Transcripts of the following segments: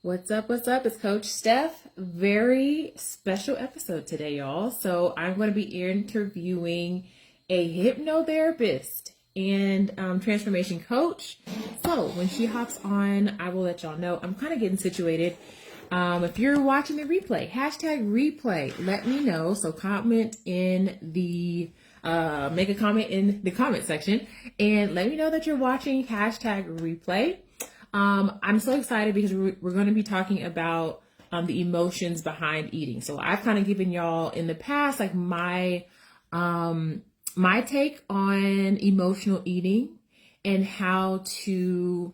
What's up? What's up? It's Coach Steph. Very special episode today, y'all. So I'm going to be interviewing a hypnotherapist and transformation coach. So when she hops on, I will let y'all know. I'm kind of getting situated. If you're watching the replay, #replay, let me know. So comment in the make a comment in the comment section and let me know that you're watching #replay. I'm so excited because we're going to be talking about the emotions behind eating. So I've kind of given y'all in the past like my take on emotional eating and how to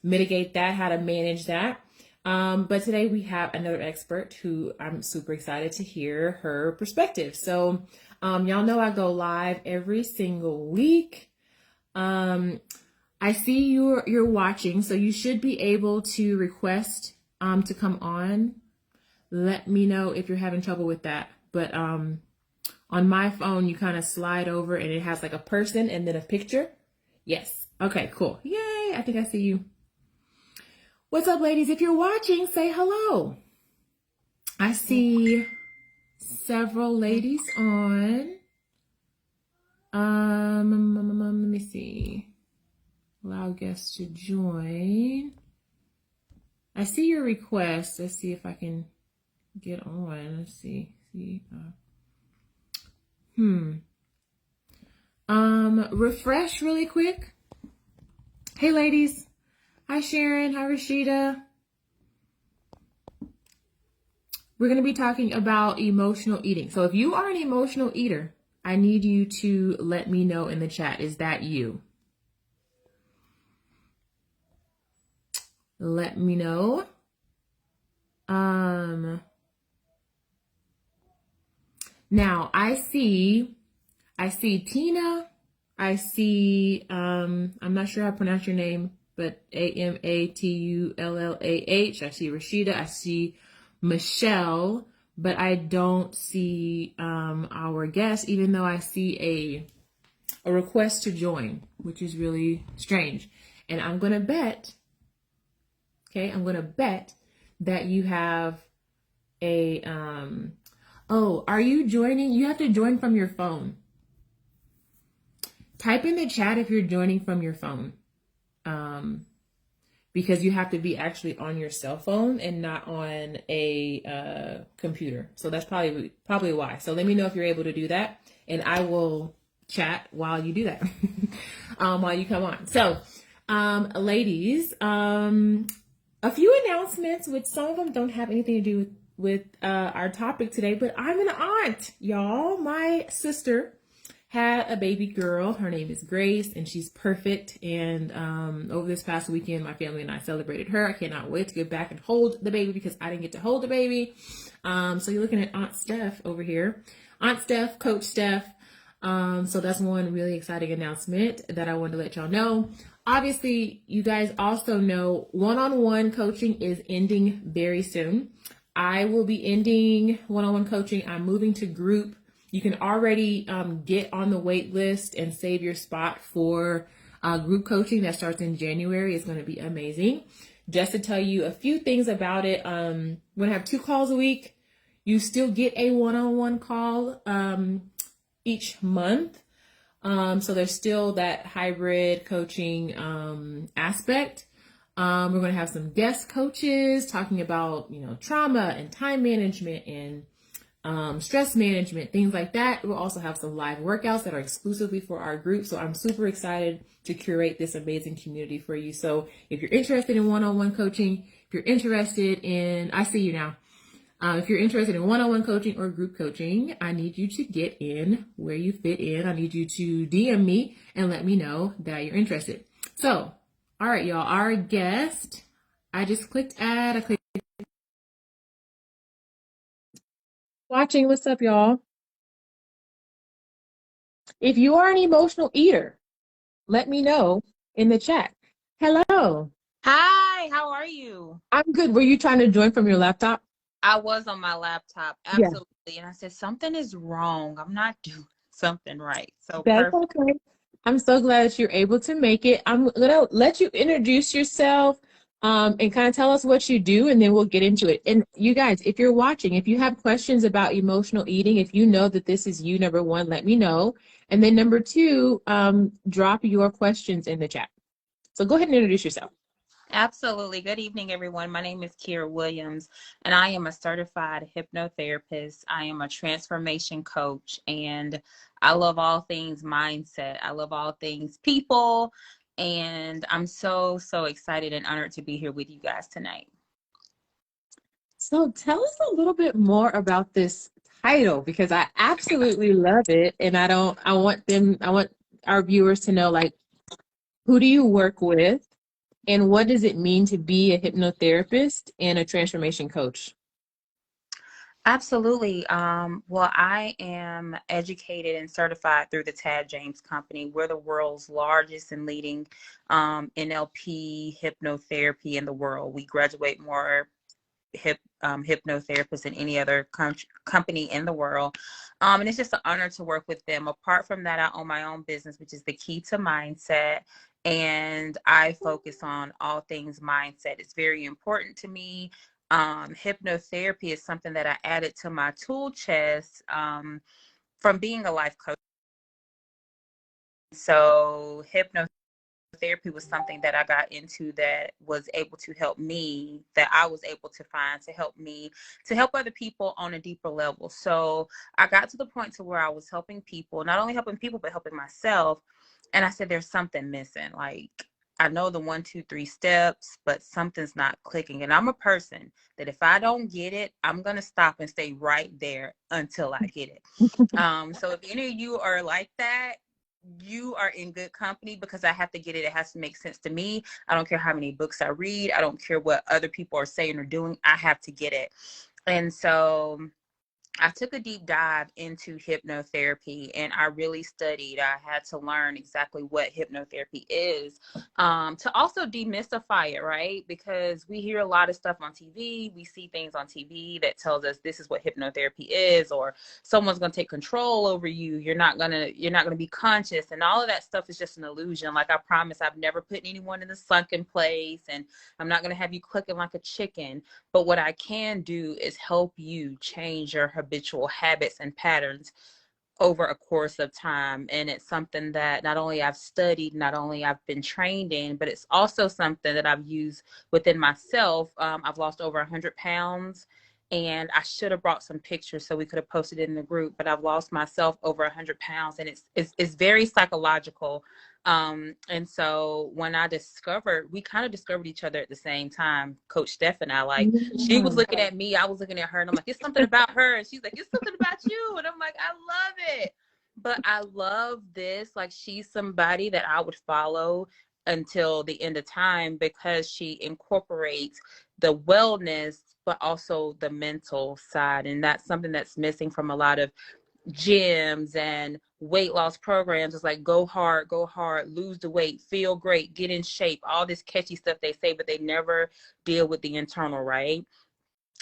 mitigate that, how to manage that. But today we have another expert who I'm super excited to hear her perspective. So y'all know I go live every single week. I see you're watching, so you should be able to request to come on. Let me know if you're having trouble with that. But on my phone, you kind of slide over and it has like a person and then a picture. Yes. Okay, cool. Yay. I think I see you. What's up, ladies? If you're watching, say hello. I see several ladies on. Let me see. Allow guests to join. I see your request. Let's see if I can get on. Let's see. Refresh really quick. Hey, ladies. Hi, Sharon. Hi, Rashida. We're going to be talking about emotional eating. So if you are an emotional eater, I need you to let me know in the chat. Is that you? Let me know. Now I see Tina. I see, I'm not sure how to pronounce your name, but Amatullah. I see Rashida. I see Michelle, but I don't see our guest, even though I see a request to join, which is really strange. And I'm going to bet that you have a, are you joining? You have to join from your phone. Type in the chat if you're joining from your phone. Because you have to be actually on your cell phone and not on a computer. So that's probably why. So let me know if you're able to do that, and I will chat while you do that, while you come on. So, ladies, a few announcements, which some of them don't have anything to do with our topic today, but I'm an aunt, y'all. My sister had a baby girl. Her name is Grace, and she's perfect. And over this past weekend, my family and I celebrated her. I cannot wait to get back and hold the baby because I didn't get to hold the baby. So you're looking at Aunt Steph over here. Aunt Steph, Coach Steph. So that's one really exciting announcement that I wanted to let y'all know. Obviously, you guys also know one-on-one coaching is ending very soon. I will be ending one-on-one coaching. I'm moving to group. You can already get on the wait list and save your spot for group coaching that starts in January. It's going to be amazing. Just to tell you a few things about it, we're going to have 2 calls a week. You still get a one-on-one call each month. So there's still that hybrid coaching aspect. We're going to have some guest coaches talking about, trauma and time management and stress management, things like that. We'll also have some live workouts that are exclusively for our group. So I'm super excited to curate this amazing community for you. So if you're interested in one-on-one coaching, if you're interested in, I see you now. If you're interested in one-on-one coaching or group coaching, I need you to get in where you fit in. I need you to DM me and let me know that you're interested. So, all right, y'all, our guest, I just clicked add. I clicked watching. What's up, y'all? If you are an emotional eater, let me know in the chat. Hello. Hi, how are you? I'm good. Were you trying to join from your laptop? I was on my laptop, absolutely. Yeah. And I said, something is wrong. I'm not doing something right. So That's perfect. okay. I'm so glad that you're able to make it. I'm going to let you introduce yourself. And kind of tell us what you do, and then we'll get into it. And you guys, if you're watching, if you have questions about emotional eating, if you know that this is you, number one, let me know. And then number two, drop your questions in the chat. So go ahead and introduce yourself. Absolutely. Good evening, everyone. My name is Kiara Williams, and I am a certified hypnotherapist. I am a transformation coach, and I love all things mindset. I love all things people, and I'm so, so excited and honored to be here with you guys tonight. So tell us a little bit more about this title because I absolutely love it. And I want our viewers to know, like, who do you work with and what does it mean to be a hypnotherapist and a transformation coach? Absolutely. Well, I am educated and certified through the Tad James Company. We're the world's largest and leading NLP hypnotherapy in the world. We graduate more hypnotherapists than any other company in the world. And it's just an honor to work with them. Apart from that, I own my own business, which is the Key to Mindset. And I focus on all things mindset. It's very important to me. Hypnotherapy is something that I added to my tool chest from being a life coach. So hypnotherapy was something that I got into that was able to help me, that I was able to find to help me, to help other people on a deeper level. So I got to the point to where I was helping people, not only helping people, but helping myself. And I said, there's something missing. Like, I know the 1, 2, 3 steps, but something's not clicking. And I'm a person that if I don't get it, I'm going to stop and stay right there until I get it. So if any of you are like that, you are in good company because I have to get it. It has to make sense to me. I don't care how many books I read. I don't care what other people are saying or doing. I have to get it. And so I took a deep dive into hypnotherapy and I really studied. I had to learn exactly what hypnotherapy is to also demystify it, right? Because we hear a lot of stuff on TV. We see things on TV that tells us this is what hypnotherapy is, or someone's going to take control over you. You're not going to be conscious, and all of that stuff is just an illusion. Like, I promise I've never put anyone in a sunken place, and I'm not going to have you clicking like a chicken. But what I can do is help you change your habitual habits and patterns over a course of time. And it's something that not only I've studied, not only I've been trained in, but it's also something that I've used within myself. I've lost over 100 pounds. And I should have brought some pictures so we could have posted it in the group, but I've lost myself over 100 pounds, and it's very psychological. And so when we kind of discovered each other at the same time, Coach Steph and I, like, she was looking at me, I was looking at her, and I'm like, it's something about her. And she's like, it's something about you. And I'm like, I love it. But I love this. Like, she's somebody that I would follow until the end of time because she incorporates the wellness, but also the mental side. And that's something that's missing from a lot of gyms and weight loss programs. It's like, go hard, lose the weight, feel great, get in shape, all this catchy stuff they say, but they never deal with the internal, right?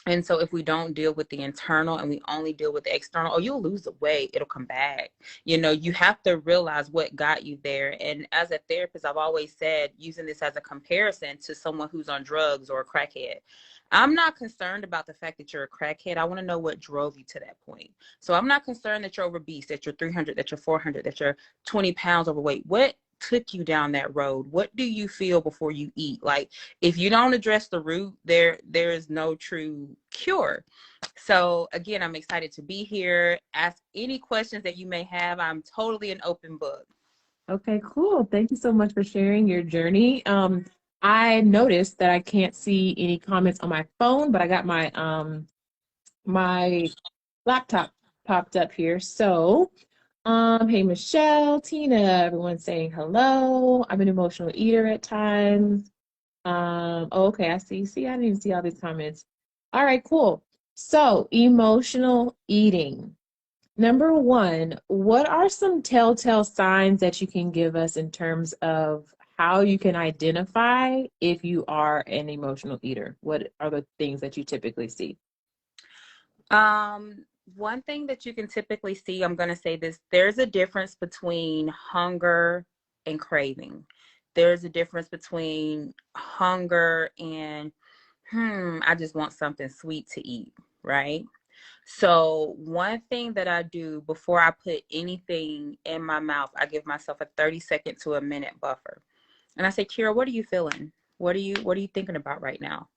And so if we don't deal with the internal and we only deal with the external, oh, you'll lose the weight, it'll come back. You have to realize what got you there. And as a therapist, I've always said, using this as a comparison to someone who's on drugs or a crackhead, I'm not concerned about the fact that you're a crackhead. I want to know what drove you to that point. So I'm not concerned that you're obese, that you're 300, that you're 400, that you're 20 pounds overweight. What took you down that road? What do you feel before you eat? Like, if you don't address the root, there is no true cure. So again, I'm excited to be here. Ask any questions that you may have. I'm totally an open book. Okay, cool. Thank you so much for sharing your journey. I noticed that I can't see any comments on my phone, but I got my laptop popped up here. So, hey Michelle, Tina, everyone saying hello. I'm an emotional eater at times. Okay, I see. See, I didn't even see all these comments. All right, cool. So, emotional eating. Number one, what are some telltale signs that you can give us in terms of how you can identify if you are an emotional eater? What are the things that you typically see? One thing that you can typically see, I'm going to say this, there's a difference between hunger and craving. there's a difference between hunger and, I just want something sweet to eat, right? So one thing that I do before I put anything in my mouth, I give myself a 30-second to a minute buffer. And I say, Kiara, what are you feeling? What are you thinking about right now?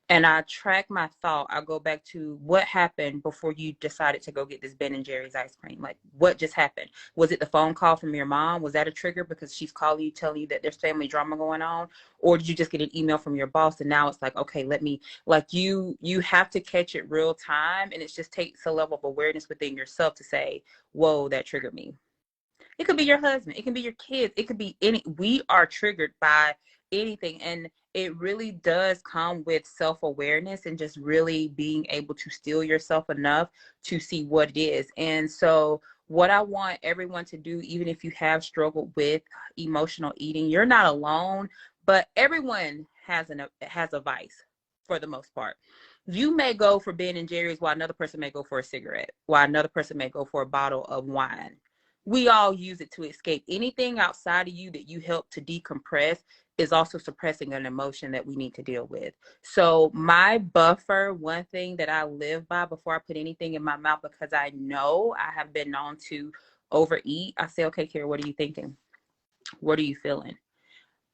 And I track my thought. I go back to what happened before you decided to go get this Ben and Jerry's ice cream. Like, what just happened? Was it the phone call from your mom? Was that a trigger because she's calling you, telling you that there's family drama going on? Or did you just get an email from your boss and now it's like, okay, let me, like, you have to catch it real time. And it just takes a level of awareness within yourself to say, whoa, that triggered me. It could be your husband. It can be your kids. It could be any. We are triggered by anything. And it really does come with self-awareness and just really being able to still yourself enough to see what it is. And so what I want everyone to do, even if you have struggled with emotional eating, you're not alone, but everyone has a vice for the most part. You may go for Ben and Jerry's while another person may go for a cigarette, while another person may go for a bottle of wine. We all use it to escape. Anything outside of you that you help to decompress is also suppressing an emotion that we need to deal with. So my buffer, one thing that I live by before I put anything in my mouth, because I know I have been known to overeat, I say, okay, Kara, what are you thinking? What are you feeling?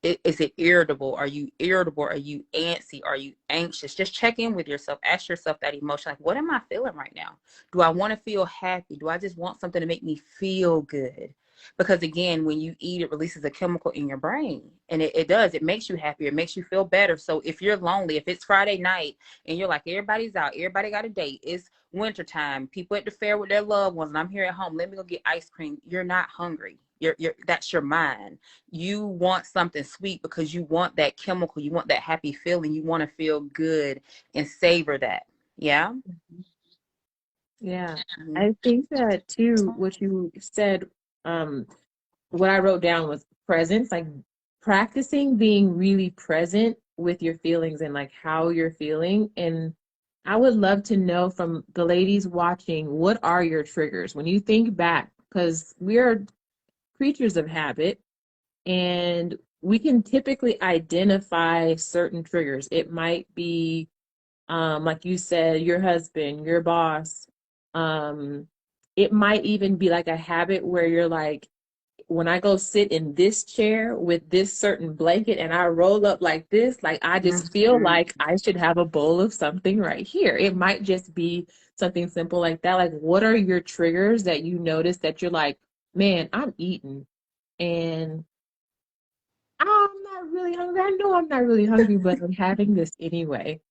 Is it irritable? Are you irritable? Are you antsy? Are you anxious? Just check in with yourself. Ask yourself that emotion. Like, what am I feeling right now? Do I want to feel happy? Do I just want something to make me feel good? Because again, when you eat, it releases a chemical in your brain. And it does. It makes you happier. It makes you feel better. So if you're lonely, if it's Friday night and you're like, everybody's out, everybody got a date, it's wintertime, people at the fair with their loved ones, and I'm here at home, let me go get ice cream. You're not hungry. That's your mind. You want something sweet because you want that chemical, you want that happy feeling, you want to feel good and savor that. Yeah. Yeah. Mhm. I think that too, what you said, um, what I wrote down was presence, like practicing being really present with your feelings and like how you're feeling. And I would love to know from the ladies watching, what are your triggers when you think back? Because we are creatures of habit and we can typically identify certain triggers. It might be, like you said, your husband, your boss. Um, it might even be like a habit where you're like, when I go sit in this chair with this certain blanket and I roll up like this, like I just feel Mhm. like I should have a bowl of something right here. It might just be something simple like that. Like, what are your triggers that you notice that you're like, man, I'm eating and I'm not really hungry. I know I'm not really hungry, but I'm having this anyway.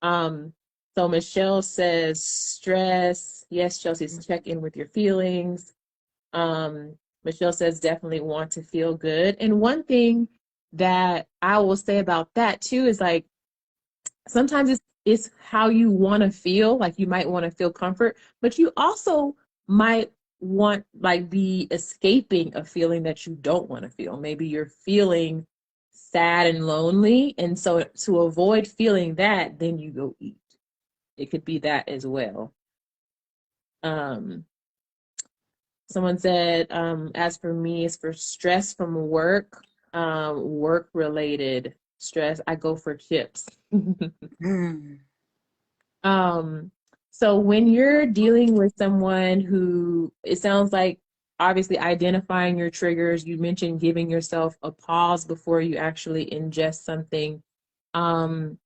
Um, so Michelle says stress. Yes, Chelsea's check in with your feelings. Michelle says definitely want to feel good. And one thing that I will say about that too is like sometimes it's how you want to feel. Like you might want to feel comfort, but you also might want like be escaping a feeling that you don't want to feel. Maybe you're feeling sad and lonely, and so to avoid feeling that, then you go eat. It could be that as well. Um, Someone said, as for me, it's for stress from work, work related stress. I go for chips. Mm. Um, so when you're dealing with someone who, it sounds like obviously identifying your triggers, you mentioned giving yourself a pause before you actually ingest something. Um,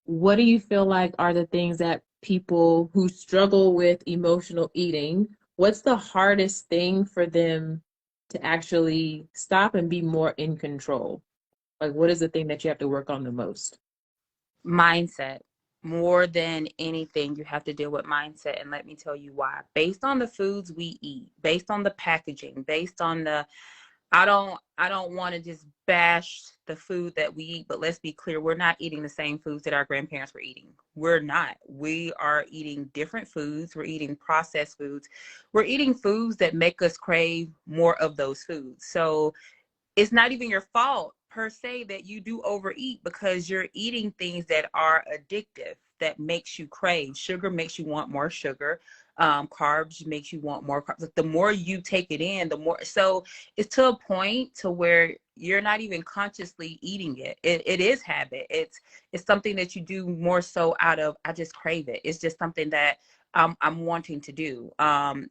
what do you feel like are the things that people who struggle with emotional eating, what's the hardest thing for them to actually stop and be more in control? Like, what is the thing that you have to work on the most? Mindset. More than anything, you have to deal with mindset. And let me tell you why. Based on the foods we eat, based on the packaging, based on the I don't want to just bash the food that we eat, but let's be clear, we're not eating the same foods that our grandparents were eating. We're not. We are eating different foods. We're eating processed foods. We're eating foods that make us crave more of those foods. So it's not even your fault per se that you do overeat because you're eating things that are addictive, that makes you crave. Sugar makes you want more sugar. Carbs makes you want more carbs. Like, the more you take it in, the more. So it's to a point to where you're not even consciously eating it. It is habit. It's something that you do more so out of, I just crave it. It's just something that I'm wanting to do.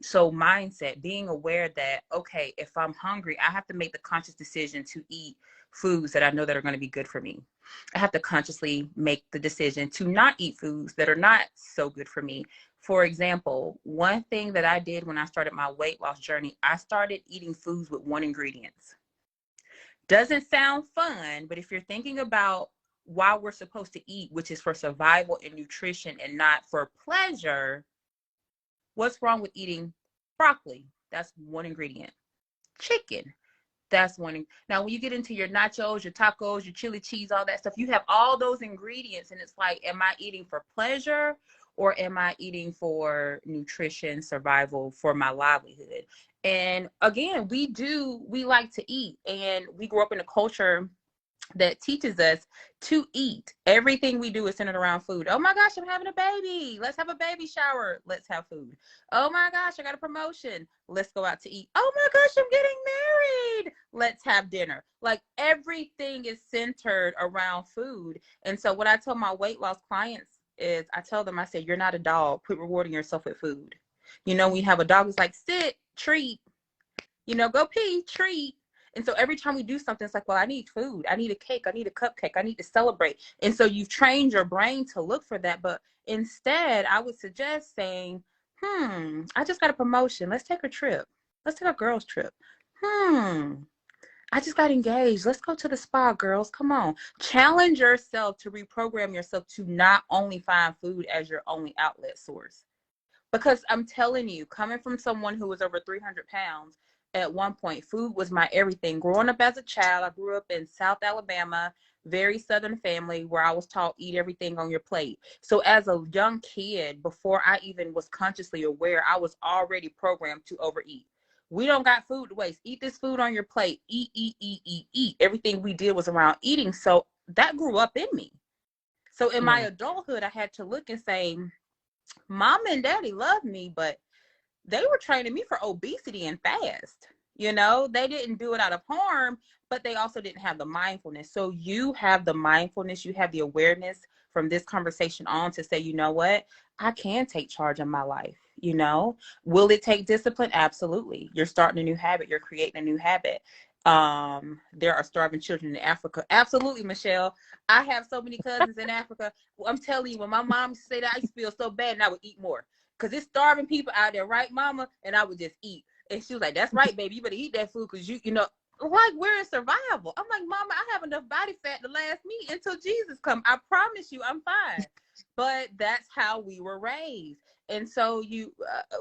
So mindset, being aware that, okay, if I'm hungry, I have to make the conscious decision to eat foods that I know that are going to be good for me. I have to consciously make the decision to not eat foods that are not so good for me. For example, one thing that I did when I started my weight loss journey, I started eating foods with one ingredient. Doesn't sound fun, but if you're thinking about why we're supposed to eat, which is for survival and nutrition and not for pleasure, what's wrong with eating broccoli? That's one ingredient. Chicken. That's one. Now, when you get into your nachos, your tacos, your chili cheese, all that stuff, you have all those ingredients. And it's like, am I eating for pleasure or am I eating for nutrition, survival, for my livelihood? And again, we like to eat. And we grew up in a culture that teaches us to eat. Everything we do is centered around food. Oh my gosh, I'm having a baby. Let's have a baby shower. Let's have food. Oh my gosh, I got a promotion. Let's go out to eat. Oh my gosh, I'm getting married. Let's have dinner. Like, everything is centered around food. And so what I tell my weight loss clients is, I tell them, I say, you're not a dog. Quit rewarding yourself with food. You know, when you have a dog, it's like, sit, treat, go pee, treat. And so every time we do something, it's like, well, I need food. I need a cake. I need a cupcake. I need to celebrate. And so you've trained your brain to look for that. But instead, I would suggest saying, I just got a promotion. Let's take a trip. Let's take a girls trip. I just got engaged. Let's go to the spa, girls. Come on. Challenge yourself to reprogram yourself to not only find food as your only outlet source. Because I'm telling you, coming from someone who was over 300 pounds, at one point, food was my everything. Growing up as a child, I grew up in South Alabama, very Southern family, where I was taught, eat everything on your plate. So as a young kid, before I even was consciously aware, I was already programmed to overeat. We don't got food to waste. Eat this food on your plate. Eat, eat, eat, eat, eat. Everything we did was around eating. So that grew up in me. So in my adulthood, I had to look and say, Mom and Daddy love me, but they were training me for obesity and fast. They didn't do it out of harm, but they also didn't have the mindfulness. So you have the mindfulness, you have the awareness from this conversation on to say, you know what, I can take charge of my life. Will it take discipline? Absolutely. You're starting a new habit. You're creating a new habit. There are starving children in Africa. Absolutely, Michelle. I have so many cousins in Africa. I'm telling you, when my mom used to say that, I used to feel so bad and I would eat more. Because it's starving people out there, right, Mama? And I would just eat. And she was like, that's right, baby. You better eat that food because like, we're in survival. I'm like, Mama, I have enough body fat to last me until Jesus comes. I promise you, I'm fine. But that's how we were raised. And so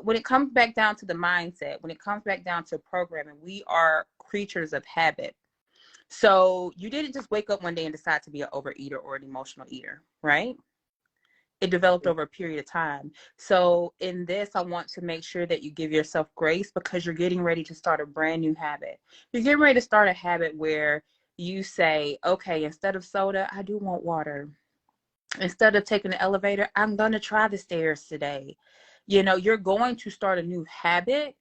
when it comes back down to the mindset, when it comes back down to programming, we are creatures of habit. So you didn't just wake up one day and decide to be an overeater or an emotional eater, right? It developed over a period of time. So in this, I want to make sure that you give yourself grace because you're getting ready to start a brand new habit. You're getting ready to start a habit where you say, okay, instead of soda, I do want water. Instead of taking the elevator, I'm going to try the stairs today. You're going to start a new habit.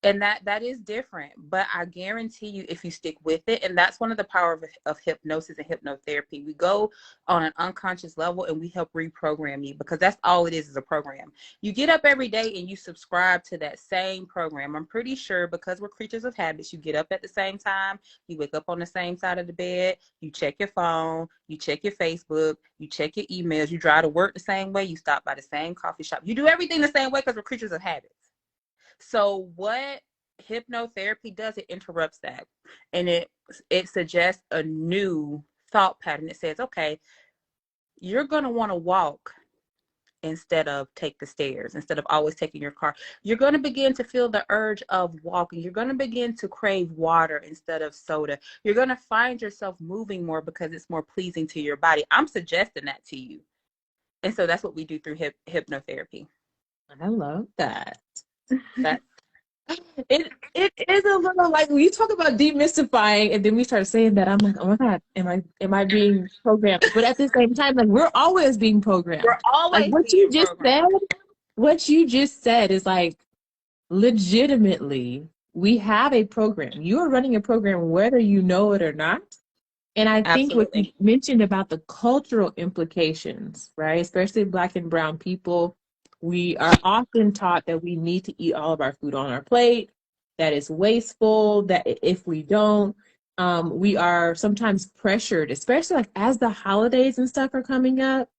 And that is different, but I guarantee you, if you stick with it, and that's one of the power of hypnosis and hypnotherapy. We go on an unconscious level and we help reprogram you, because that's all it is a program. You get up every day and you subscribe to that same program. I'm pretty sure, because we're creatures of habits, you get up at the same time, you wake up on the same side of the bed, you check your phone, you check your Facebook, you check your emails, you drive to work the same way, you stop by the same coffee shop. You do everything the same way because we're creatures of habits. So what hypnotherapy does, it interrupts that, and it suggests a new thought pattern. It says, okay, you're going to want to walk instead of take the stairs, instead of always taking your car. You're going to begin to feel the urge of walking. You're going to begin to crave water instead of soda. You're going to find yourself moving more because it's more pleasing to your body. I'm suggesting that to you. And so that's what we do through hypnotherapy. I love that. It is a little like when you talk about demystifying, and then we start saying that, I'm like, oh my God, am I being programmed? But at the same time, like we're always being We're programmed. Like always being programmed. what you just said is like legitimately, we have a program. You are running a program whether you know it or not. And I think what you Absolutely. mentioned about the cultural implications, right? Especially Black and Brown people, we are often taught that we need to eat all of our food on our plate, that is wasteful, that if we don't, we are sometimes pressured, especially like as the holidays and stuff are coming up.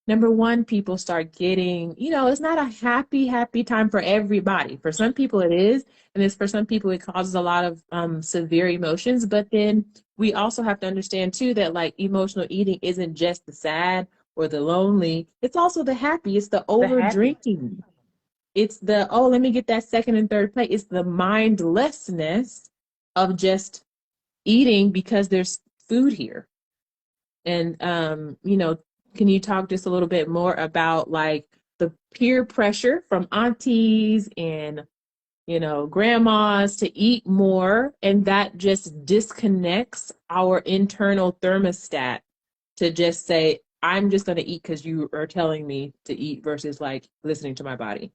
Number one, people start getting, it's not a happy time for everybody. For some people it is, and it's for some people it causes a lot of severe emotions. But then we also have to understand too that like emotional eating isn't just the sad or the lonely, it's also the happy. It's the The over happy. drinking. It's the, oh, let me get that second and third plate. It's the mindlessness of just eating because there's food here. And can you talk just a little bit more about like the peer pressure from aunties and grandmas to eat more, and that just disconnects our internal thermostat to just say, I'm just going to eat because you are telling me to eat versus like listening to my body.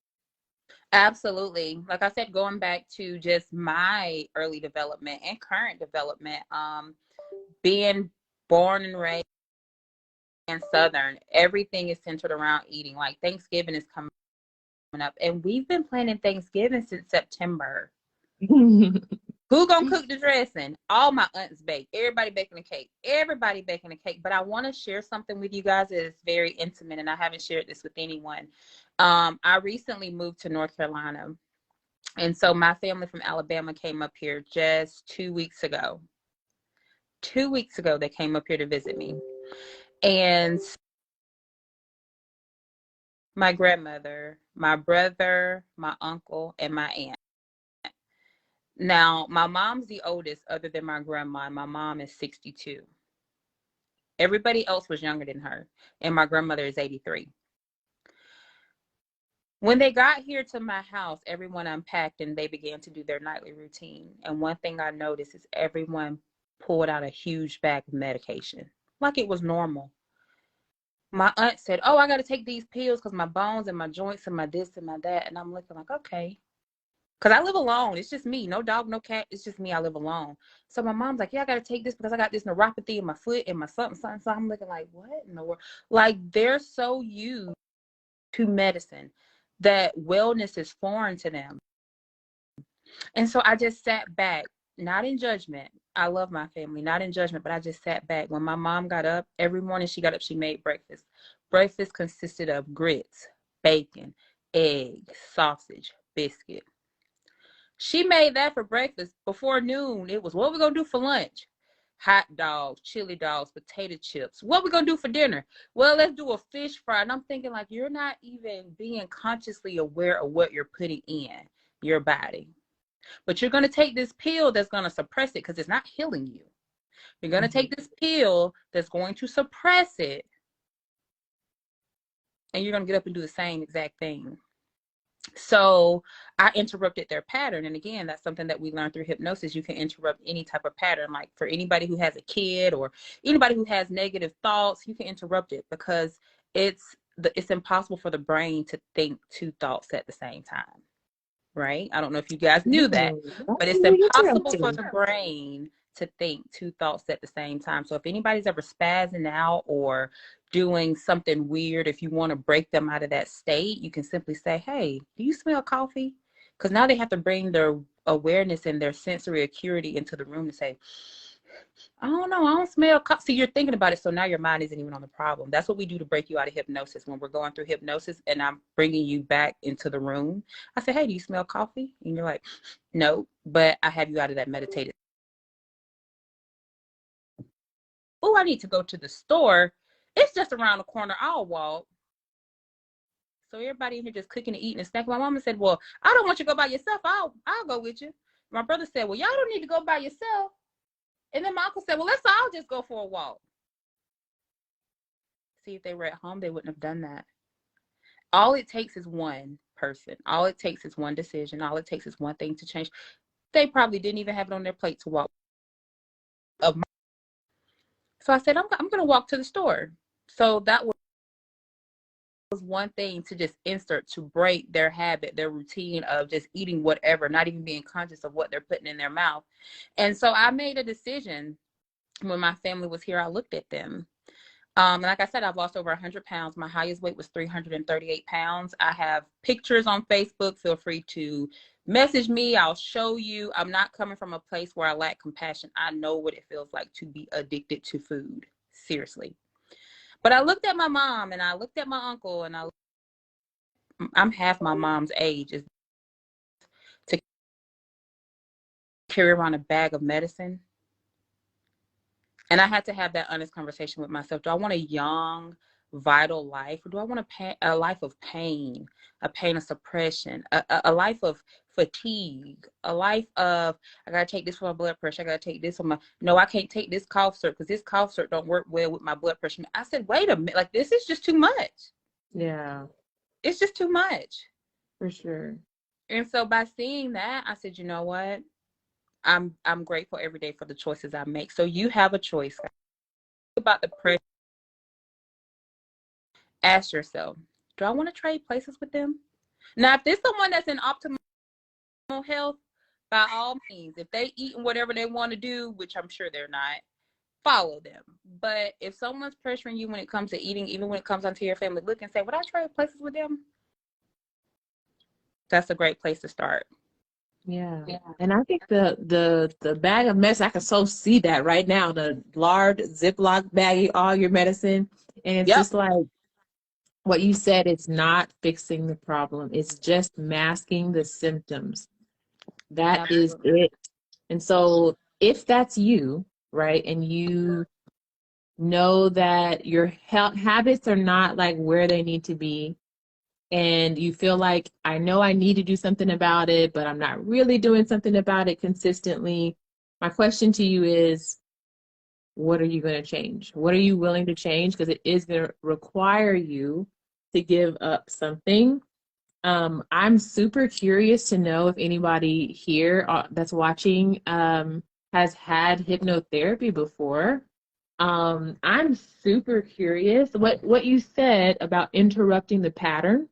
Absolutely. Like I said, going back to just my early development and current development, being born and raised in Southern, everything is centered around eating. Like Thanksgiving is coming up, and we've been planning Thanksgiving since September. Who gonna cook the dressing? All my aunts bake. Everybody baking a cake. Everybody baking a cake. But I want to share something with you guys that is very intimate, and I haven't shared this with anyone. I recently moved to North Carolina, and so my family from Alabama came up here just 2 weeks ago. 2 weeks ago, they came up here to visit me, and my grandmother, my brother, my uncle, and my aunt. Now, my mom's the oldest, other than my grandma. And my mom is 62. Everybody else was younger than her, and my grandmother is 83. When they got here to my house, everyone unpacked and they began to do their nightly routine. And one thing I noticed is everyone pulled out a huge bag of medication, like it was normal. My aunt said, "Oh, I got to take these pills because my bones and my joints and my this and my that." And I'm looking like, okay. Because I live alone. It's just me. No dog, no cat. It's just me. I live alone. So my mom's like, yeah, I got to take this because I got this neuropathy in my foot and my something, something. So I'm looking like, what in the world? Like, they're so used to medicine that wellness is foreign to them. And so I just sat back, not in judgment. I love my family, not in judgment, but I just sat back. When my mom got up, every morning she got up, she made breakfast. Breakfast consisted of grits, bacon, egg, sausage, biscuit. She made that for breakfast. Before noon, it was, what we gonna do for lunch? Hot dogs, chili dogs, potato chips. What we gonna do for dinner? Well, let's do a fish fry. And I'm thinking like, you're not even being consciously aware of what you're putting in your body. But you're gonna take this pill that's gonna suppress it because it's not healing you. You're gonna take this pill that's going to suppress it, and you're gonna get up and do the same exact thing. So I interrupted their pattern. And again, that's something that we learned through hypnosis. You can interrupt any type of pattern. Like for anybody who has a kid or anybody who has negative thoughts, you can interrupt it because it's impossible for the brain to think two thoughts at the same time. Right? I don't know if you guys knew that, but it's impossible for the brain to think two thoughts at the same time. So if anybody's ever spazzing out or doing something weird, if you want to break them out of that state, you can simply say, hey, do you smell coffee? Because now they have to bring their awareness and their sensory acuity into the room to say, I don't know, I don't smell coffee. See, you're thinking about it, so now your mind isn't even on the problem. That's what we do to break you out of hypnosis. When we're going through hypnosis and I'm bringing you back into the room, I say, hey, do you smell coffee? And you're like, no, but I have you out of that meditative. Oh, I need to go to the store. It's just around the corner. I'll walk. So everybody in here just cooking and eating and snacking. My mama said, well, I don't want you to go by yourself. I'll go with you. My brother said, well, y'all don't need to go by yourself. And then my uncle said, well, let's all just go for a walk. See, if they were at home, they wouldn't have done that. All it takes is one. person. All it takes is one decision. All it takes is one thing to change. They probably didn't even have it on their plate to walk. So I said, I'm going to walk to the store. So that was one thing to just insert to break their habit, their routine of just eating whatever, not even being conscious of what they're putting in their mouth. And so I made a decision when my family was here. I looked at them. Like I said, I've lost over 100 pounds. My highest weight was 338 pounds. I have pictures on Facebook. Feel free to message me. I'll show you. I'm not coming from a place where I lack compassion. I know what it feels like to be addicted to food. Seriously. But I looked at my mom and I looked at my uncle and I'm half my mom's age. Is to carry around a bag of medicine. And I had to have that honest conversation with myself. Do I want a young, vital life? Or do I want a life of pain, a pain of suppression, a life of fatigue, a life of, I got to take this for my blood pressure. I got to take this for my, no, I can't take this cough syrup because this cough syrup don't work well with my blood pressure. I said, wait a minute, like this is just too much. Yeah, It's just too much. for sure. And so by seeing that, I said, you know what? I'm grateful every day for the choices I make. So you have a choice about the pressure. Ask yourself, do I want to trade places with them? Now, if there's someone that's in optimal health, by all means, if they eat whatever they want to do, which I'm sure they're not, follow them. But if someone's pressuring you when it comes to eating, even when it comes onto your family, look and say, would I trade places with them? That's a great place to start. Yeah. And I think the bag of medicine, I can so see that right now, the large Ziploc baggie, all your medicine. And it's Yep. just like what you said, it's not fixing the problem. It's just masking the symptoms. That is Absolutely. it. And so if that's you, right, and you know that your health habits are not like where they need to be, and you feel like, I know I need to do something about it, but I'm not really doing something about it consistently. My question to you is, what are you going to change? What are you willing to change? Because it is going to require you to give up something. I'm super curious to know if anybody here that's watching has had hypnotherapy before. I'm super curious what you said about interrupting the pattern.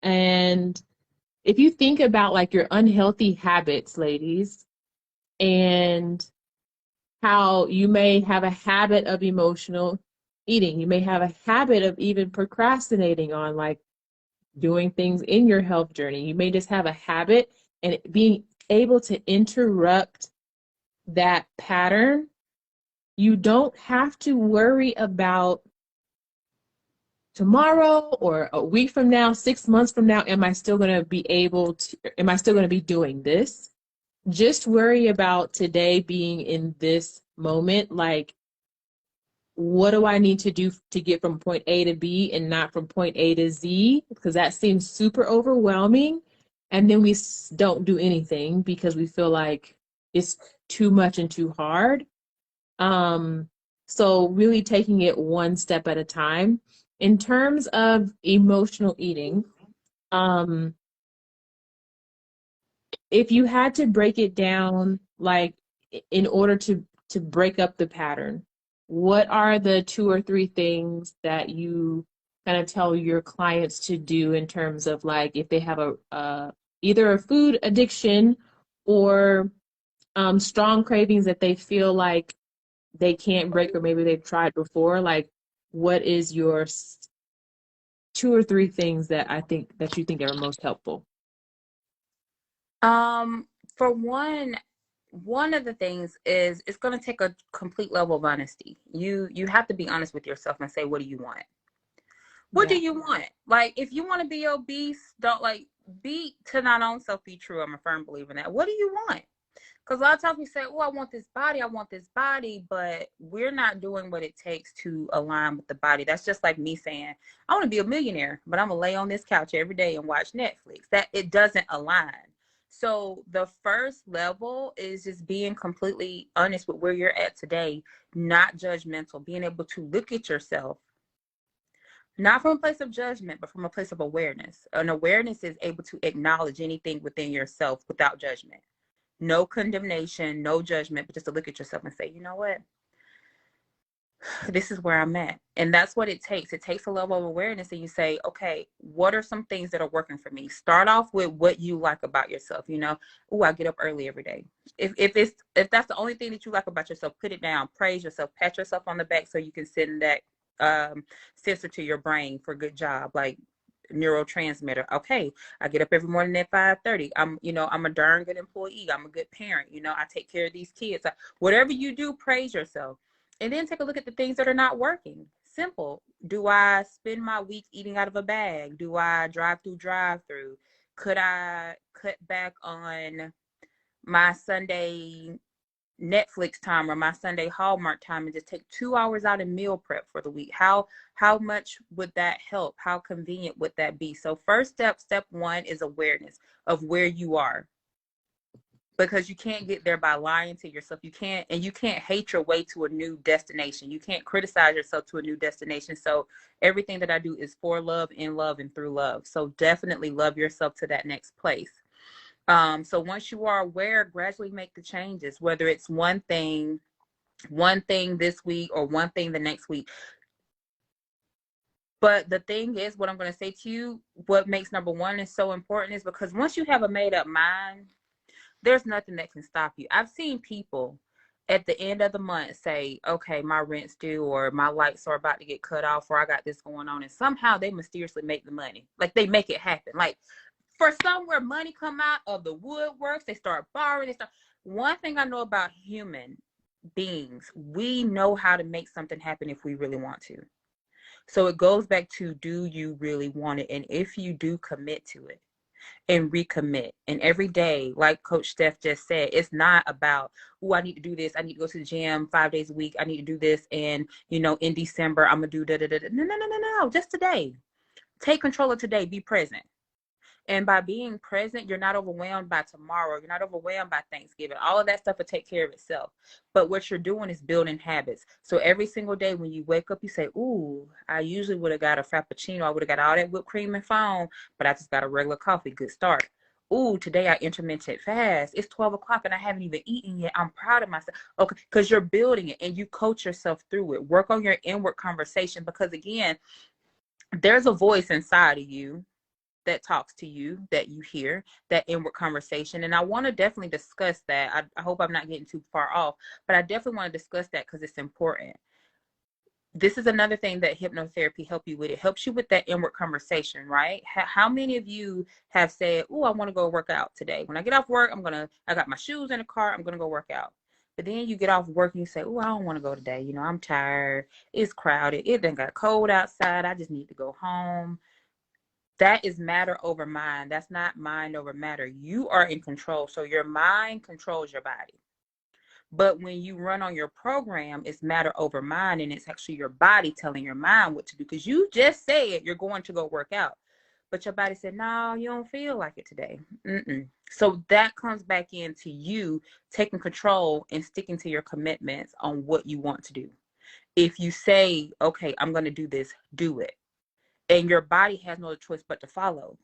And if you think about like your unhealthy habits, ladies, and how you may have a habit of emotional eating, you may have a habit of even procrastinating on like doing things in your health journey. You may just have a habit, and being able to interrupt that pattern, you don't have to worry about tomorrow or a week from now, 6 months from now, am I still going to be doing this? Just worry about today being in this moment. Like, what do I need to do to get from point A to B and not from point A to Z? Because that seems super overwhelming. And then we don't do anything because we feel like it's too much and too hard. Um, so really taking it one step at a time. In terms of emotional eating, um, if you had to break it down, like in order to break up the pattern, what are the two or three things that you kind of tell your clients to do in terms of like if they have a either a food addiction or strong cravings that they feel like they can't break or maybe they've tried before? Like, what is your two or three things that you think are most helpful? Um, for one of the things is it's going to take a complete level of honesty. You have to be honest with yourself and say, what do you want? What do Yeah. you want? Like, if you want to be obese, don't like be to not own self be true. I'm a firm believer in that. What do you want? Because a lot of times we say, oh, I want this body, but we're not doing what it takes to align with the body. That's just like me saying, I want to be a millionaire, but I'm going to lay on this couch every day and watch Netflix. That it doesn't align. So the first level is just being completely honest with where you're at today, not judgmental, being able to look at yourself, Not from a place of judgment, but from a place of awareness. An awareness is able to acknowledge anything within yourself without judgment. No condemnation, no judgment, but just to look at yourself and say, you know what? This is where I'm at. And that's what it takes. It takes a level of awareness, and you say, okay, what are some things that are working for me? Start off with what you like about yourself. You know, oh, I get up early every day. If that's the only thing that you like about yourself, put it down, praise yourself, pat yourself on the back so you can send that sensor to your brain for good job, like neurotransmitter. Okay, I get up every morning at 5:30. I'm a darn good employee. I'm a good parent. I take care of these kids. Whatever you do, praise yourself. And then take a look at the things that are not working. Simple. Do I spend my week eating out of a bag? Do I drive-through? Could I cut back on my Sunday Netflix time or my Sunday Hallmark time and just take 2 hours out and meal prep for the week? How much would that help? How convenient would that be? So first step one is awareness of where you are. Because you can't get there by lying to yourself. You can't hate your way to a new destination. You can't criticize yourself to a new destination. So everything that I do is for love, in love, and through love. So definitely love yourself to that next place. So once you are aware, gradually make the changes, whether it's one thing this week or one thing the next week. But the thing is, what I'm going to say to you, what makes number one is so important is because once you have a made up mind, there's nothing that can stop you. I've seen people at the end of the month say, okay, my rent's due, or my lights are about to get cut off, or I got this going on. And somehow they mysteriously make the money. Like they make it happen. Like for somewhere money come out of the woodworks, they start borrowing. One thing I know about human beings, we know how to make something happen if we really want to. So it goes back to, do you really want it? And if you do, commit to it and recommit. And every day, like Coach Steph just said, it's not about, oh, I need to do this. I need to go to the gym 5 days a week. I need to do this. And, in December, I'm going to do da-da-da-da. No. Just today. Take control of today. Be present. And by being present, you're not overwhelmed by tomorrow. You're not overwhelmed by Thanksgiving. All of that stuff will take care of itself. But what you're doing is building habits. So every single day when you wake up, you say, ooh, I usually would have got a Frappuccino. I would have got all that whipped cream and foam, but I just got a regular coffee. Good start. Ooh, today I intermittent fast. It's 12 o'clock and I haven't even eaten yet. I'm proud of myself. Okay, because you're building it and you coach yourself through it. Work on your inward conversation because, again, there's a voice inside of you that talks to you, that you hear, that inward conversation. And I want to definitely discuss that. I hope I'm not getting too far off, but I definitely want to discuss that because it's important. This is another thing that hypnotherapy helps you with. It helps you with that inward conversation, right? How many of you have said, oh, I want to go work out today. When I get off work, I got my shoes in the car, I'm going to go work out. But then you get off work and you say, oh, I don't want to go today. I'm tired. It's crowded. It done got cold outside. I just need to go home. That is matter over mind. That's not mind over matter. You are in control. So your mind controls your body. But when you run on your program, it's matter over mind. And it's actually your body telling your mind what to do. Because you just said you're going to go work out. But your body said, no, you don't feel like it today. So that comes back into you taking control and sticking to your commitments on what you want to do. If you say, okay, I'm going to do this, do it. And your body has no choice but to follow.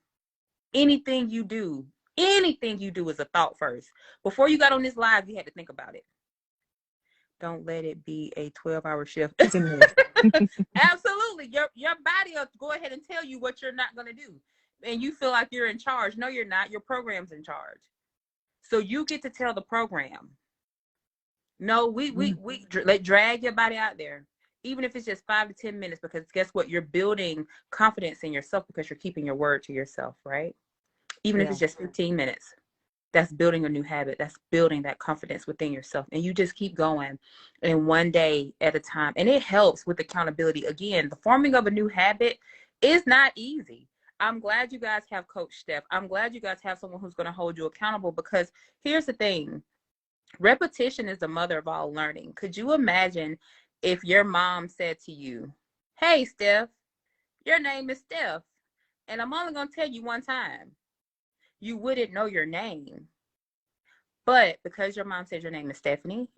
Anything you do is a thought first. Before you got on this live, you had to think about it. Don't let it be a 12-hour shift. Absolutely. Your body will go ahead and tell you what you're not going to do. And you feel like you're in charge. No, you're not. Your program's in charge. So you get to tell the program. No, we drag your body out there. Even if it's just 5 to 10 minutes, because guess what? You're building confidence in yourself because you're keeping your word to yourself, right? Even if it's just 15 minutes, that's building a new habit. That's building that confidence within yourself. And you just keep going and one day at a time. And it helps with accountability. Again, the forming of a new habit is not easy. I'm glad you guys have Coach Steph. I'm glad you guys have someone who's going to hold you accountable, because here's the thing. Repetition is the mother of all learning. Could you imagine if your mom said to you, hey, Steph, your name is Steph, and I'm only going to tell you one time. You wouldn't know your name. But because your mom said your name is Stephanie,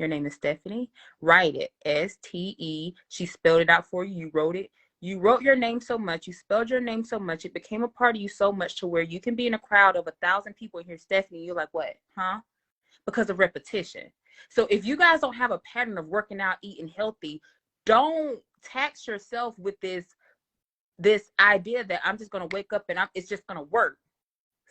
write it. S-T-E. She spelled it out for you. You wrote it. You wrote your name so much, you spelled your name so much, it became a part of you so much to where you can be in a crowd of 1,000 people and hear Stephanie, you're like, what, huh? Because of repetition. So if you guys don't have a pattern of working out, eating healthy, don't tax yourself with this idea that I'm just going to wake up and it's just going to work.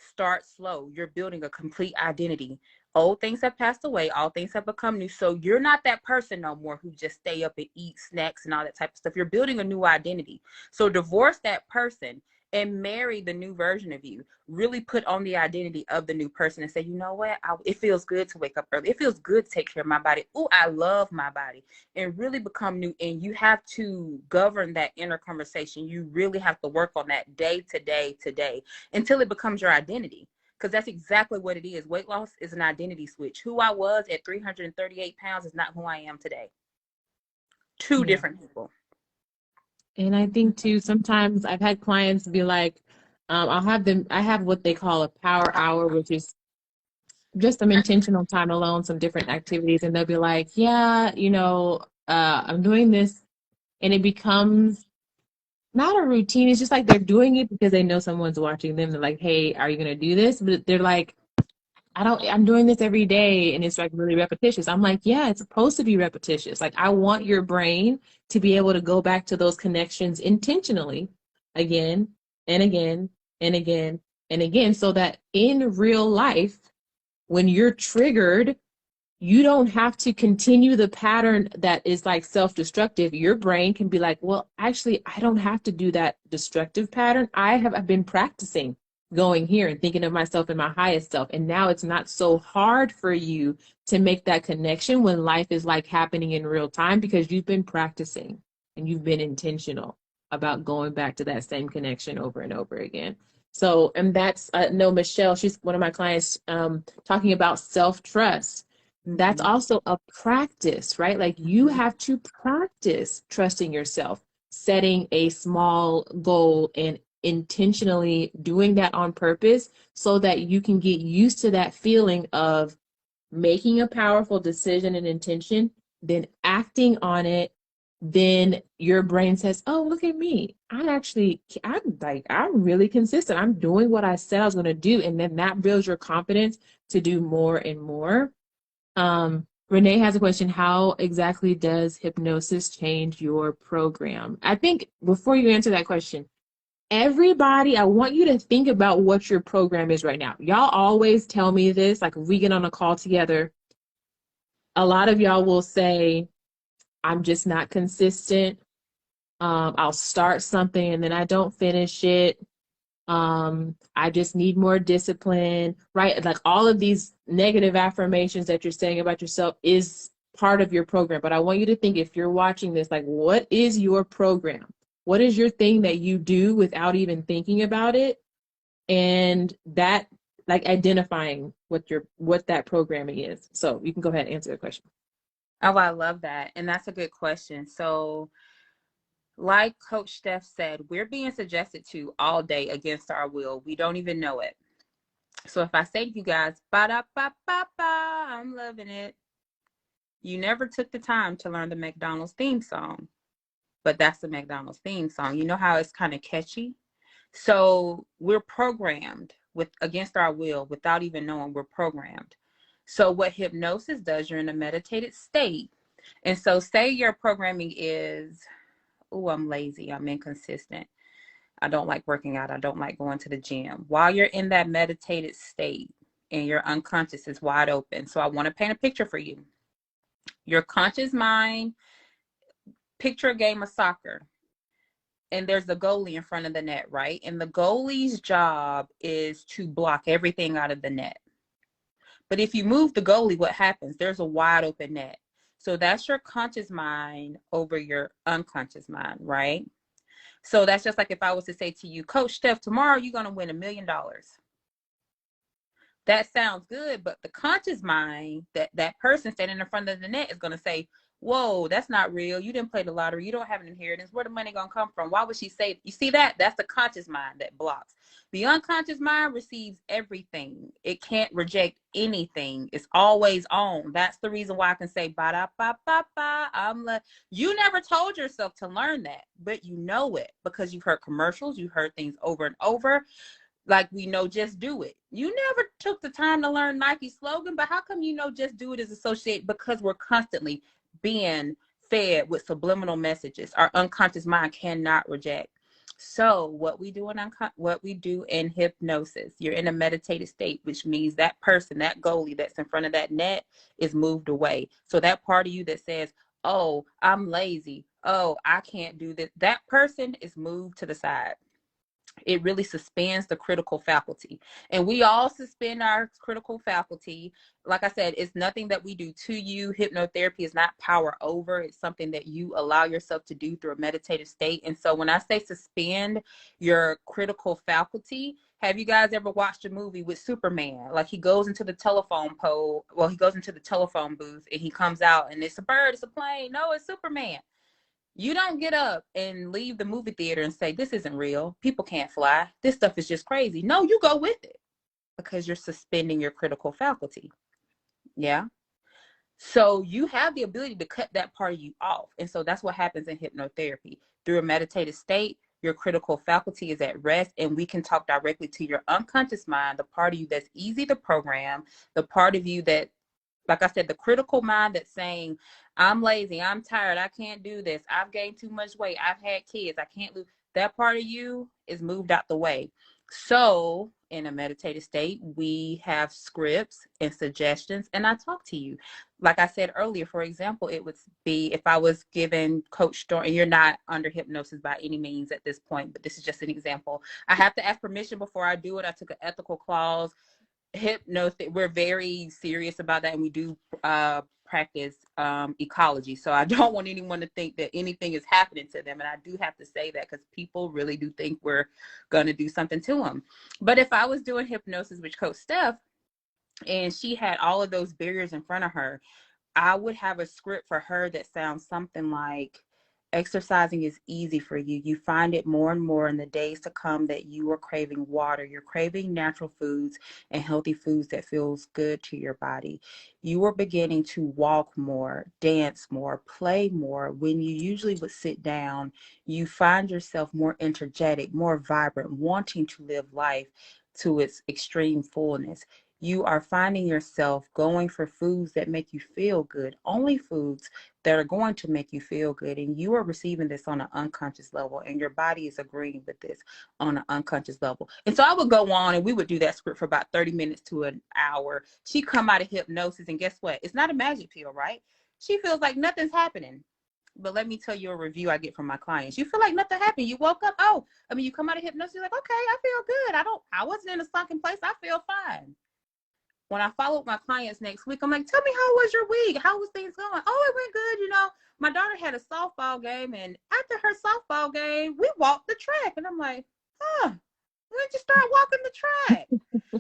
Start slow. You're building a complete identity. Old things have passed away. All things have become new. So you're not that person no more who just stay up and eat snacks and all that type of stuff. You're building a new identity. So divorce that person and marry the new version of you. Really put on the identity of the new person and say, you know what? It feels good to wake up early. It feels good to take care of my body. Oh, I love my body. And really become new. And you have to govern that inner conversation. You really have to work on that day to day to day until it becomes your identity. Because that's exactly what it is. Weight loss is an identity switch. Who I was at 338 pounds is not who I am today. Two different people. And I think too, sometimes I've had clients be like, I have what they call a power hour, which is just some intentional time alone, some different activities. And they'll be like, yeah, I'm doing this. And it becomes not a routine. It's just like they're doing it because they know someone's watching them. They're like, hey, are you going to do this? But they're like, I'm doing this every day and it's like really repetitious. I'm like, yeah, it's supposed to be repetitious. Like, I want your brain to be able to go back to those connections intentionally again and again and again and again, so that in real life, when you're triggered, you don't have to continue the pattern that is like self-destructive. Your brain can be like, well, actually, I don't have to do that destructive pattern. I've been practicing going here and thinking of myself in my highest self. And now it's not so hard for you to make that connection when life is like happening in real time, because you've been practicing and you've been intentional about going back to that same connection over and over again. So, and that's, no, Michelle, she's one of my clients, talking about self-trust. That's also a practice, right? Like, you have to practice trusting yourself, setting a small goal and intentionally doing that on purpose so that you can get used to that feeling of making a powerful decision and intention, then acting on it. Then your brain says, oh, look at me. I'm really consistent. I'm doing what I said I was going to do. And then that builds your confidence to do more and more. Renee has a question. How exactly does hypnosis change your program? I think before you answer that question, everybody, I want you to think about what your program is right now. Y'all always tell me this, like if we get on a call together, a lot of y'all will say, I'm just not consistent. I'll start something and then I don't finish it. I just need more discipline, right? Like, all of these negative affirmations that you're saying about yourself is part of your program. But I want you to think, if you're watching this, like, what is your program? What is your thing that you do without even thinking about it? And that, like, identifying what that programming is. So you can go ahead and answer the question. Oh, I love that. And that's a good question. So, like Coach Steph said, we're being suggested to all day against our will. We don't even know it. So if I say to you guys, ba-da-ba-ba-ba, I'm loving it, you never took the time to learn the McDonald's theme song. But that's the McDonald's theme song. You know how it's kind of catchy? So we're programmed against our will without even knowing we're programmed. So what hypnosis does, you're in a meditated state. And so say your programming is, oh, I'm lazy, I'm inconsistent, I don't like working out, I don't like going to the gym. While you're in that meditated state and your unconscious is wide open. So I want to paint a picture for you. Your conscious mind, picture a game of soccer. And there's the goalie in front of the net, right? And the goalie's job is to block everything out of the net. But if you move the goalie, what happens? There's a wide open net. So that's your conscious mind over your unconscious mind, right? So that's just like if I was to say to you, Coach Steph, tomorrow you're going to win $1 million. That sounds good, but the conscious mind, that person standing in front of the net, is going to say, whoa, that's not real. You didn't play the lottery. You don't have an inheritance. Where the money gonna come from? Why would she say? You see that? That's the conscious mind that blocks. The unconscious mind receives everything. It can't reject anything. It's always on. That's the reason why I can say ba da ba ba ba. You never told yourself to learn that, but you know it because you've heard commercials, you heard things over and over. Like we know just do it. You never took the time to learn Nike's slogan, but how come you know just do it is associated? Because we're constantly being fed with subliminal messages. Our unconscious mind cannot reject. So what we do in hypnosis, you're in a meditative state, which means that person, that goalie that's in front of that net is moved away. So that part of you that says, oh, I'm lazy, oh, I can't do this, that person is moved to the side. It really suspends the critical faculty, and we all suspend our critical faculty. Like I said, it's nothing that we do to you. Hypnotherapy is not power over. It's something that you allow yourself to do through a meditative state. And so when I say suspend your critical faculty, have you guys ever watched a movie with Superman? Like he goes into the telephone pole, well, he goes into the telephone booth and he comes out and it's a bird, it's a plane, no, it's Superman. You don't get up and leave the movie theater and say, this isn't real. People can't fly. This stuff is just crazy. No, you go with it because you're suspending your critical faculty. Yeah. So you have the ability to cut that part of you off. And so that's what happens in hypnotherapy. Through a meditative state, your critical faculty is at rest, and we can talk directly to your unconscious mind, the part of you that's easy to program, the part of you that, like I said, the critical mind that's saying, I'm lazy, I'm tired, I can't do this, I've gained too much weight, I've had kids, I can't lose. That part of you is moved out the way. So in a meditative state, we have scripts and suggestions, and I talk to you. Like I said earlier, for example, it would be if I was given Coach Storm, and you're not under hypnosis by any means at this point, but this is just an example. I have to ask permission before I do it. I took an ethical clause. Hypnosis, we're very serious about that, and we do practice ecology. So I don't want anyone to think that anything is happening to them, and I do have to say that because people really do think we're going to do something to them. But if I was doing hypnosis with Coach Steph and she had all of those barriers in front of her, I would have a script for her that sounds something like, exercising is easy for you. You find it more and more in the days to come that you are craving water. You're craving natural foods and healthy foods that feels good to your body. You are beginning to walk more, dance more, play more. When you usually would sit down, you find yourself more energetic, more vibrant, wanting to live life to its extreme fullness. You are finding yourself going for foods that make you feel good, only foods that are going to make you feel good. And you are receiving this on an unconscious level, and your body is agreeing with this on an unconscious level. And so I would go on and we would do that script for about 30 minutes to an hour. She come out of hypnosis, and guess what? It's not a magic pill, right? She feels like nothing's happening. But let me tell you a review I get from my clients. You feel like nothing happened. You woke up. You come out of hypnosis, you're like, okay, I feel good. I wasn't in a sunken place. I feel fine. When I follow up my clients next week, I'm like, tell me, how was your week? How was things going? Oh, it went good. My daughter had a softball game, and after her softball game, we walked the track. And I'm like, when did you start walking the track?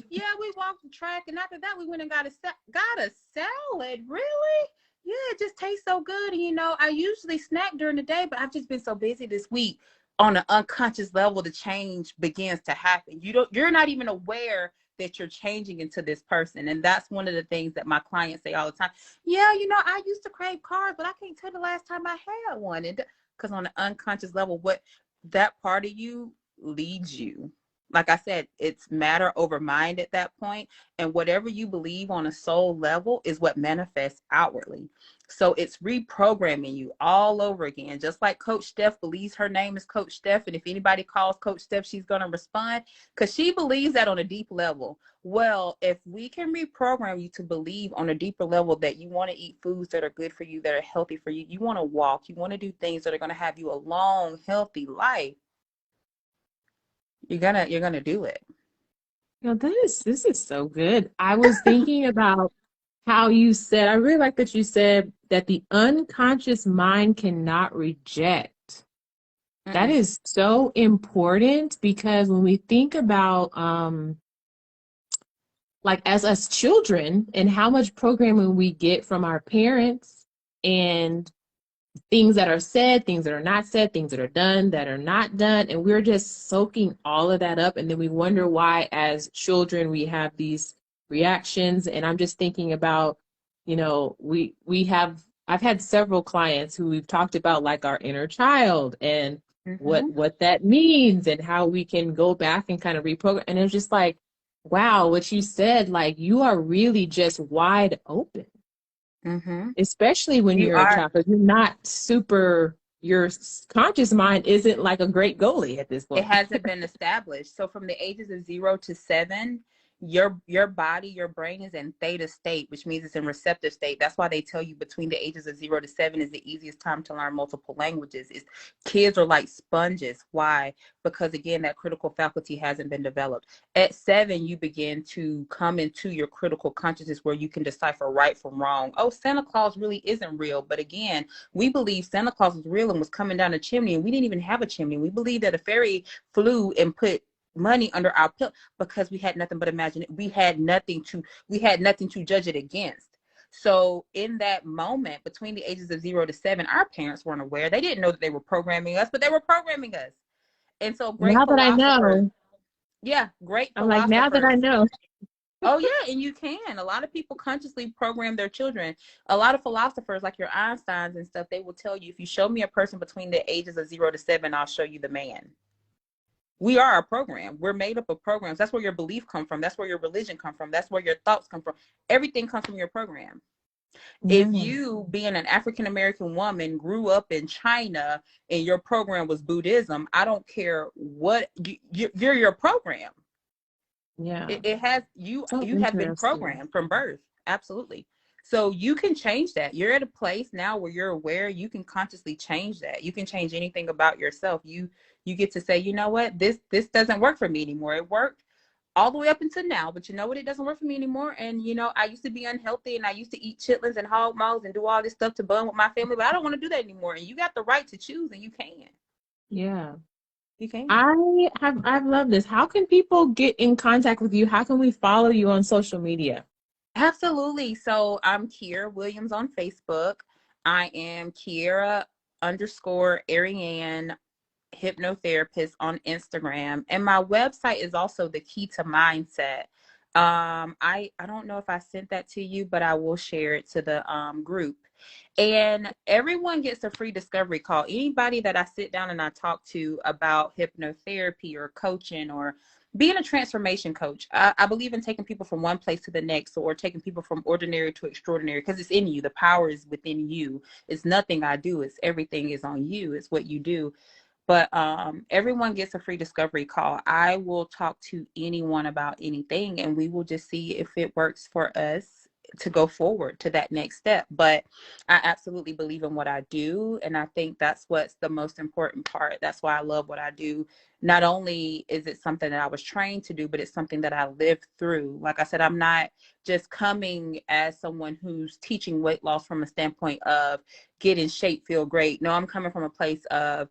Yeah, we walked the track, and after that, we went and got a salad. Really? Yeah, it just tastes so good. And I usually snack during the day, but I've just been so busy this week. On an unconscious level, the change begins to happen. You're not even aware that you're changing into this person. And that's one of the things that my clients say all the time. Yeah, I used to crave cars, but I can't tell the last time I had one. And because on an unconscious level, what that part of you leads you. Like I said, it's matter over mind at that point. And whatever you believe on a soul level is what manifests outwardly. So it's reprogramming you all over again. Just like Coach Steph believes her name is Coach Steph. And if anybody calls Coach Steph, she's going to respond because she believes that on a deep level. Well, if we can reprogram you to believe on a deeper level that you want to eat foods that are good for you, that are healthy for you, you want to walk, you want to do things that are going to have you a long, healthy life, you're gonna do it. This is so good. I was thinking about how you said, I really like that you said that the unconscious mind cannot reject. That is so important because when we think about like as us children and how much programming we get from our parents, and things that are said, things that are not said, things that are done, that are not done. And we're just soaking all of that up. And then we wonder why, as children, we have these reactions. And I'm just thinking about, I've had several clients who we've talked about like our inner child and Mm-hmm. what that means and how we can go back and kind of reprogram. And it's just like, wow, what you said, like you are really just wide open, Mm-hmm. especially when You you're a are. child, because you're not super, your conscious mind isn't like a great goalie at this It point. hasn't been established. So from the ages of 0 to 7, your body, your brain is in theta state, which means it's in receptive state. That's why they tell you between the ages of 0 to 7 is the easiest time to learn multiple languages. Is kids are like sponges. Why? Because again, that critical faculty hasn't been developed. At 7, you begin to come into your critical consciousness where you can decipher right from wrong. Oh, Santa Claus really isn't real. But again, we believe Santa Claus was real and was coming down a chimney, and we didn't even have a chimney. We believe that a fairy flew and put money under our pillow because we had nothing but imagine. We had nothing to judge it against. So in that moment between the ages of 0 to 7, our parents weren't aware. They didn't know that they were programming us, but they were programming us. And so great Now that I philosophers, know, yeah, great I'm like, now that I philosophers. know. Oh yeah, and you can. A lot of people consciously program their children. A lot of philosophers, like your Einsteins and stuff, they will tell you, if you show me a person between the ages of 0 to 7, I'll show you the man. We are a program. We're made up of programs. That's where your belief come from. That's where your religion come from. That's where your thoughts come from. Everything comes from your program. If Yeah. you, being an African American woman, grew up in China and your program was Buddhism, I don't care what you're your program. Yeah. It has you. So You have been interesting. programmed from birth. Absolutely. So you can change that. You're at a place now where you're aware. You can consciously change that. You can change anything about yourself. You get to say, you know what, this doesn't work for me anymore. It worked all the way up until now, but you know what, it doesn't work for me anymore. And I used to be unhealthy and I used to eat chitlins and hog maws and do all this stuff to bond with my family, but I don't want to do that anymore. And you got the right to choose, and you can. Yeah. You can. I've loved this. How can people get in contact with you? How can we follow you on social media? Absolutely. So I'm Kiara Williams on Facebook. I am Kiara underscore Ariane hypnotherapist on Instagram. And my website is also the key to mindset. I don't know if I sent that to you, but I will share it to the group. And everyone gets a free discovery call. Anybody that I sit down and I talk to about hypnotherapy or coaching or being a transformation coach, I believe in taking people from one place to the next, or taking people from ordinary to extraordinary, because it's in you. The power is within you. It's nothing I do. It's everything is on you. It's what you do. But everyone gets a free discovery call. I will talk to anyone about anything, and we will just see if it works for us to go forward to that next step. But I absolutely believe in what I do, and I think that's what's the most important part. That's why I love what I do. Not only is it something that I was trained to do, but it's something that I lived through. Like I said, I'm not just coming as someone who's teaching weight loss from a standpoint of get in shape, feel great. No, I'm coming from a place of,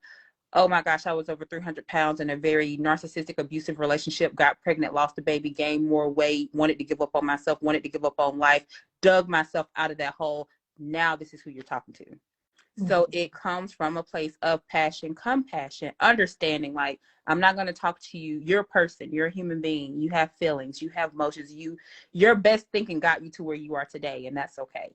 oh my gosh, I was over 300 pounds in a very narcissistic, abusive relationship, got pregnant, lost a baby, gained more weight, wanted to give up on myself, wanted to give up on life, dug myself out of that hole. Now this is who you're talking to. So it comes from a place of passion, compassion, understanding. Like, I'm not going to talk to you. You're a person. You're a human being. You have feelings. You have emotions. Your best thinking got you to where you are today, and that's okay.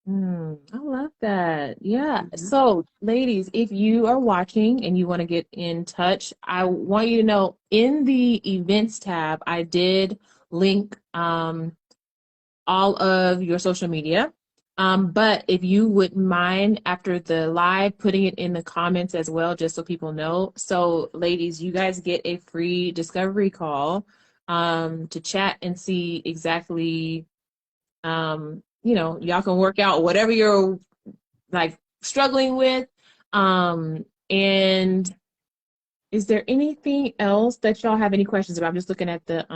I love that. Yeah. Mm-hmm. So, ladies, if you are watching and you want to get in touch, I want you to know in the events tab, I did link all of your social media. But if you wouldn't mind after the live putting it in the comments as well, just so people know. So, ladies, you guys get a free discovery call to chat and see exactly y'all can work out whatever you're like struggling with. And is there anything else that y'all have any questions about? I'm just looking at the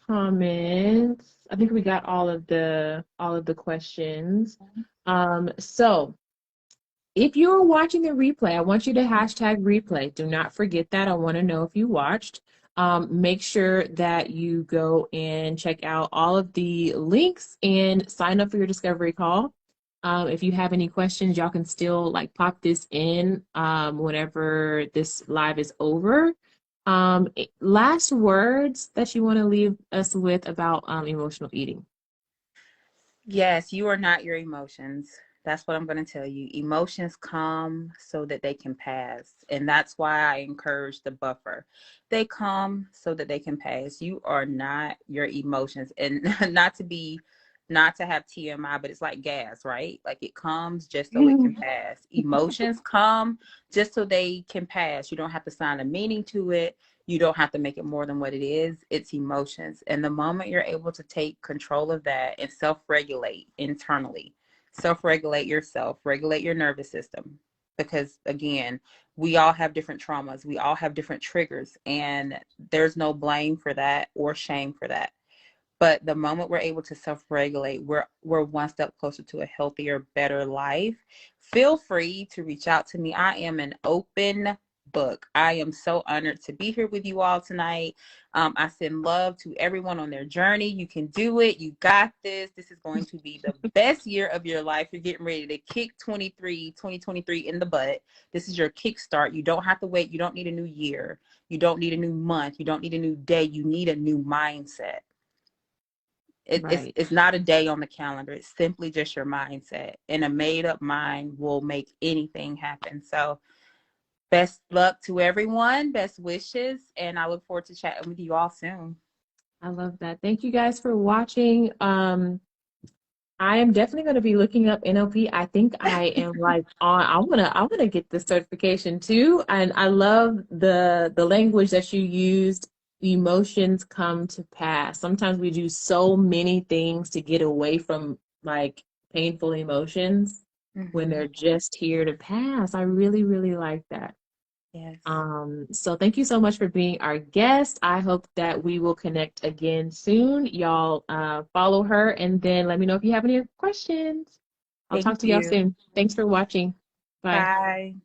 comments. I think we got all of the questions. So if you're watching the replay, I want you to hashtag replay. Do not forget that. I want to know if you watched. Make sure that you go and check out all of the links and sign up for your discovery call. If you have any questions, y'all can still like pop this in whenever this live is over. Last words that you want to leave us with about emotional eating. Yes, you are not your emotions. That's what I'm going to tell you. Emotions come so that they can pass. And that's why I encourage the buffer. They come so that they can pass. You are not your emotions. And not to have TMI, but it's like gas, right? Like it comes just so it can pass. Emotions come just so they can pass. You don't have to assign a meaning to it. You don't have to make it more than what it is. It's emotions. And the moment you're able to take control of that and self-regulate internally, self-regulate yourself, regulate your nervous system. Because again, we all have different traumas. We all have different triggers. And there's no blame for that or shame for that. But the moment we're able to self-regulate, we're one step closer to a healthier, better life. Feel free to reach out to me. I am an open book. I am so honored to be here with you all tonight. I send love to everyone on their journey. You can do it. You got this. This is going to be the best year of your life. You're getting ready to kick 2023 in the butt. This is your kickstart. You don't have to wait. You don't need a new year. You don't need a new month. You don't need a new day. You need a new mindset. Right. It's not a day on the calendar. It's simply just your mindset. And a made up mind will make anything happen. So best luck to everyone. Best wishes. And I look forward to chatting with you all soon. I love that. Thank you guys for watching. I am definitely going to be looking up NLP. I think I am like on. I want to get the certification too. And I love the language that you used. Emotions come to pass. Sometimes we do so many things to get away from like painful emotions when Mm-hmm. they're just here to pass. I really, really like that. Yes. So thank you so much for being our guest. I hope that we will connect again soon. Y'all follow her and then let me know if you have any questions. I'll talk Thank to y'all you. soon. Thanks for watching. Bye. Bye.